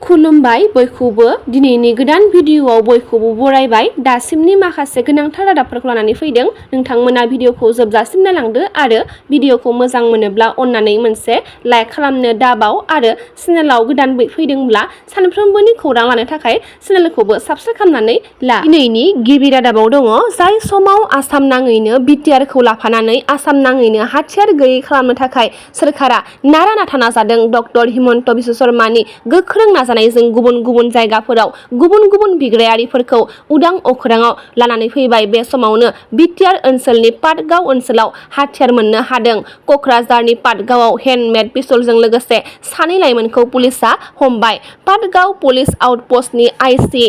खुलुमबाय बयखौबो दिनैनि गोदान भिडिअआव बयखौबो बरायबाय। दासिमनि माखासे गोनांथार रादाबफोरखौ लानानै फैदों। नोंथांमोना भिडिअखौ जोबजासिम नायलांदो आरो भिडिअखौ मोजां मोनोब्ला अन्नानै मोनसे लाइक खालामनो दाबाव आरो चेनेलाव गोदान फैदोंब्ला सानफ्रोमबोनि खौरां लानो थाखाय चेनेलखौबो साबस्क्राइब खालामनानै ला। दिनैनि गिबि रादाबाव दङ, जाय समाव आसाम नाङैनो बिटिआरखौ लाफानानै आसाम नाङैनो हाथियार गैयै खालामनो थाखाय सोरखारा नारा नाथा नाजादों। डक्टर हिमन्त बिश्व शर्मानि गोख्रों नाजानायजों गुबुन गुबुन जायगाफोराव गुबुन गुबुन बिग्रायारिफोरखौ उदां अख्राङाव लानानै फैबाय। बे समावनो बिटिआर ओनसोलनि पाटगाव ओनसोलाव हाथियार मोननो हादों। कक्राझारनि पाटगावआव हेन्डमेड पिस्तलजों लोगोसे सानै लाइमोनखौ पुलिसआ हमबाय। पाटगाव पुलिस आउटपस्टनि आइसि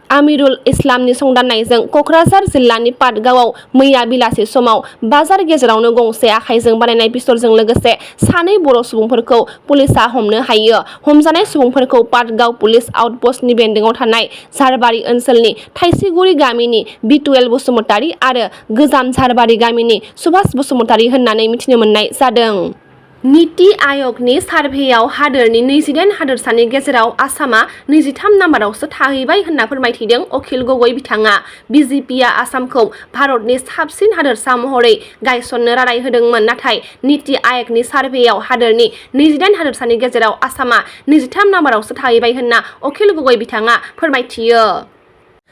आमिरुल इस्लामनि संदाननायजों कक्राझार जिल्लानि पाटगावआव मैया बेलासि समाव बाजार गेजेरावनो गंसे आखाइजों बानायनाय पिस्तलजों लोगोसे सानै बर' सुबुंफोरखौ पुलिसआ हमनो हायो। हमजानाय सुबुंफोरखौ पाटगाव पुलिस आउटपस्टनि बेन्दोंआव थानाय झारबारि ओनसोलनि थाइसेगुरि गामिनि बिटुएल बसुमतारी आरो गोजाम झारबारि गामिनि सुभाष बसुमतारी होननानै मिथिनो मोननाय जादों। नीति आयगनि सार्भेयाव हादोरनि 28 हादोरसानि गेजेराव आसामा 23 नाम्बारावसो थाहैबाय होनना फोरमायथिदों अखिल गगৈ बिथाङा। बिजेपिआ आसामखौ भारतनि साबसिन हादोरसा महरै गायसननो रादाय होदोंमोन, नाथाय नीति आयगनि सार्भेयाव हादोरनि 28 हादोरसानि गेजेराव आसामा 23 नाम्बारावसो थाहैबाय होनना अखिल गगৈ बिथाङा फोरमायथियो।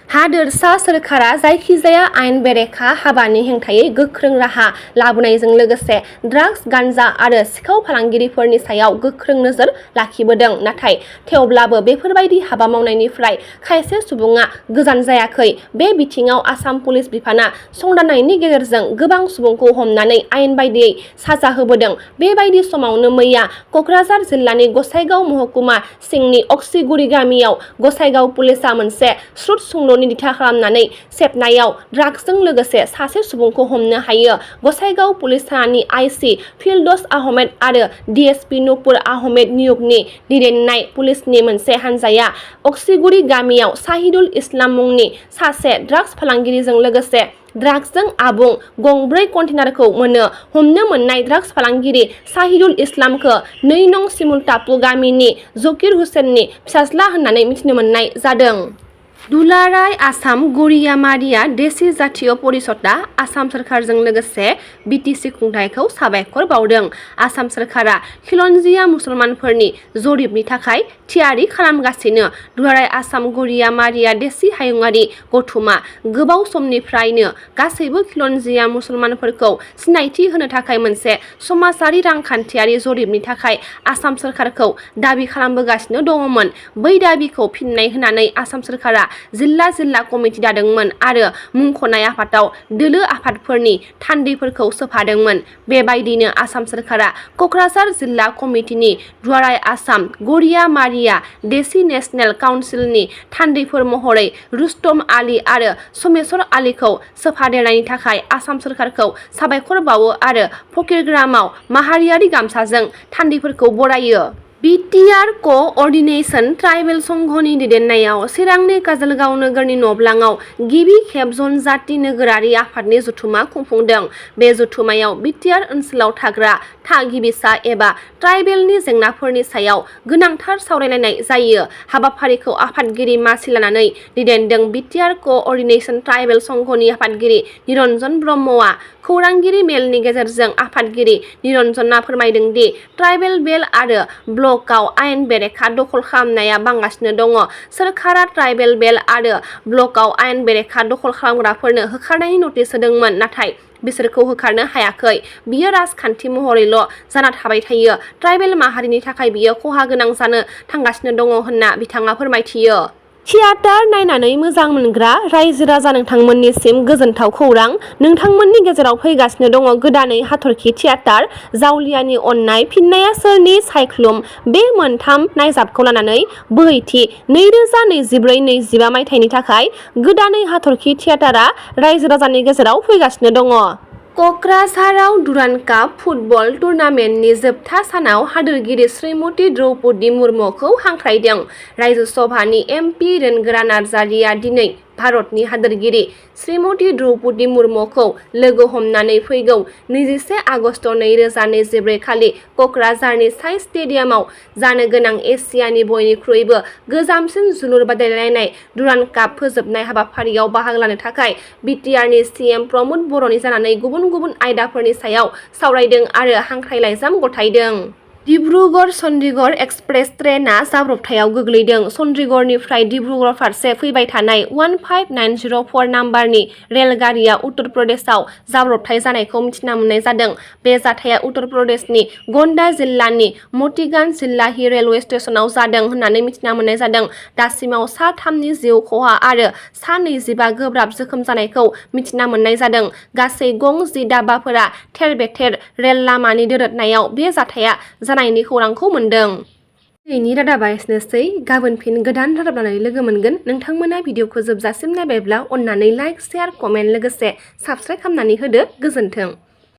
हादोरसा सोरखारा जायखिजाया आयेन बेरेखा हाबानि हेंथायै गोख्रों राहा लाबोनायजों लोगोसे ड्राग्स, गान्जा आरो सिखाव फालांगिरिफोरनि सायाव गोख्रों नोजोर लाखिबोदों। नाथाय थेवब्लाबो बेफोरबायदि हाबा मावनायनिफ्राय खायसे सुबुङा गोजान जायाखै। बे बिथिङाव आसाम पुलिस बिफाना संदाननायनि गेजेरजों गोबां सुबुंखौ हमनानै आयेन बायदियै साजा होबोदों। बेबायदि समावनो मैया कक्राझार जिल्लानि गसाइगाव महकुमा सिंनि अक्सिगुरि गामियाव गसाइगाव पुलिसआ मोनसे श्रुट सुंल'नि दिथा खालामनानै सेबनायाव ड्राग्सजों लोगोसे सासे सुबुंखौ हमनो हायो। गसाइगाव पुलिस थानानि आइसि फिल्डस आहमेद आरो डिएसपि नुपुर आहमेद नियुगनि दैदेननाय पुलिसनि मोनसे हानजाया अक्सिगुरि गामियाव साहिदुल इस्लाम मुंनि सासे ड्राग्स फालांगिरिजों लोगोसे ड्राग्सजों आबुं गंब्रै कन्टेनारखौ मोनो। हमनो मोननाय ड्राग्स फालांगिरि साहिदुल इस्लामखौ 2 नं सिमुलटापु गामिनि जकिर हुसेननि फिसाज्ला होननानै मिथिनो मोननाय जादों। दुलाराय आसाम गरियामारिया देसि जातीय परिषदआ आसाम सोरखारजों लोगोसे बिटिसि खुंथायखौ साबायखर बावदों। आसाम सोरखारा खिलन्जिया मुसलमानफोरनि जरिबनि थाखाय थियारि खालामगासिनो। दुलाराय आसाम गरियामारिया देसि हायुङारि गौथुमा गोबाव समनिफ्रायनो गासैबो खिलन्जिया मुसलमानफोरखौ सिनायथि होनो थाखाय मोनसे समाजारि रांखान्थियारि जरिबनि थाखाय आसाम सोरखारखौ दाबि खालामबोगासिनो दङमोन। बै दाबिखौ फिननाय होनानै आसाम सोरखारा जिल्ला कमिटि दादोंमोन आरो मुंख'नाय आफादाव दोलो आफादफोरनि थान्दैफोरखौ सोफादोंमोन। बेबायदिनो आसाम सोरखारा कक्राझार जिल्ला कमिटिनि दुलाराय आसाम गरियामारिया देसि नेशनेल काउन्सिलनि थान्दैफोर महरै रुस्तम आली आरो समेश्वर आलीखौ सोफादेरनायनि थाखाय आसाम सोरखारखौ साबायखर बावो आरो फकिरग्रामाव माहारियारि गामसाजों थान्दैफोरखौ बरायो। बिटिआर क'अर्डिनेशन ट्राइबेल संघनि दैदेननायाव चिरांनि काजलगाव नोगोरनि नब्लाङाव गिबि खेब जनजाति नोगोरारि आफादनि जथुमा खुंफुंदों। बे जथुमायाव बिटिआर ओनसोलाव थाग्रा थागिबिसा एबा ट्राइबेलनि जेंनाफोरनि सायाव गोनांथार सावरायलायनाय जायो। हाबाफारिखौ आफादगिरि मासि लानानै दैदेनदों। बिटिआर क'अर्डिनेशन ट्राइबेल संघनि आफादगिरि निरन्जन ब्रह्मआ खौरांगिरि मेलनि गेजेरजों आफादगिरि निरन्जना फोरमायदों दि ट्राइबेल बेल आरो ब्लकआव आयेन बेरेखा दखल खालामनाया बांगासिनो दङ। सोरखारा ट्राइबेल बेल आरो ब्लकआव आयेन बेरेखा दखल खालामग्राफोरनो होखारनायनि नटिस होदोंमोन, नाथाय बिसोरखौ होखारनो हायाखै। बियो राजखान्थि महरैल' जाना थाबाय थायो। ट्राइबेल माहारिनि थाखाय बियो खहा गोनां जानो थांगासिनो दङ होनना बिथाङा फोरमायथियो। थियाटार नायनानै मोजां मोनग्रा रायजो राजा नोंथांमोननिसिम गोजोनथाव खौरां। नोंथांमोननि गेजेराव फैगासिनो दङ गोदानै हाथरखि थियाटार। जावलियानि अननाय फिननाया सोरनि सायख्लुम बे मोनथाम नायजाबखौ लानानै बोहैथि 2024-25 मायथाइनि थाखाय गोदानै हाथरखि थियाटारा रायजो राजानि गेजेराव फैगासिनो दङ। कक्राझाराव दुरान्ड काप फुटबल टुर्नामेन्टनि जोबथा सानाव हादोरगिरि श्रीमती द्रौपदी मुर्मुखौ हांख्रायदों। रायजो सभानि एमपि रोनगोरा नार्जारिया दिनै भारतनि हादोरगिरि श्रीमती द्रौपदी मुर्मुखौ लोगो हमनानै फैगौ 21 आगस्ट 2024 खालि क'क्राझारनि साइ स्टेडियामाव जानो गोनां एसियानि बयनिख्रुइबो गोजामसिन जोलुर बादायलायनाय डुरान्ड काप फोजोबनाय हाबाफारियाव बाहागो लानो थाखाय बिटिआरनि सीएम प्रमद बर'नि जानानै गुबुन गुबुन आयदाफोरनि सायाव सावरायदों आरो हांख्राय लाइजाम गथायदों। डिब्रुगड़-चन्डीगढ़ एक्सप्रेस ट्रेनआ जाब्रबथायाव गोग्लैदों। चन्डीगढ़निफ्राय डिब्रुगड़ फारसे फैबाय थानाय 15904 नाम्बारनि रेलगारिया उत्तर प्रदेशआव जाब्रबथाय जानायखौ मिथिना मोननाय जादों। बे जाथाया उत्तर प्रदेशनि गोंडा जिल्लानि मोतीगंज जिल्लाहि रेलवे स्टेशनाव जादों होननानै मिथिना मोननाय जादों। दासिमाव सा 3 नि जिउ खहा आरो सा 25 गोब्राब जोखोम जानायखौ मिथिना मोननाय जादों। गासै गं 10 दाब्बाफोरा थेर-बेथेर रेल लामानि दोरोदनायाव बे जाथाया जानायनि खौरांखौ मोन्दों। दिनैनि रादाबा एसेनोसै। गाबोन फिन गोदान रादाब लानानै लोगो मोनगोन। नोंथांमोना भिडिअखौ जोबजासिम नायबायब्ला अन्नानै लाइक, शेयार, कमेन्ट लोगोसे साबस्क्राइब खालामनानै होदो। गोजोन्थों।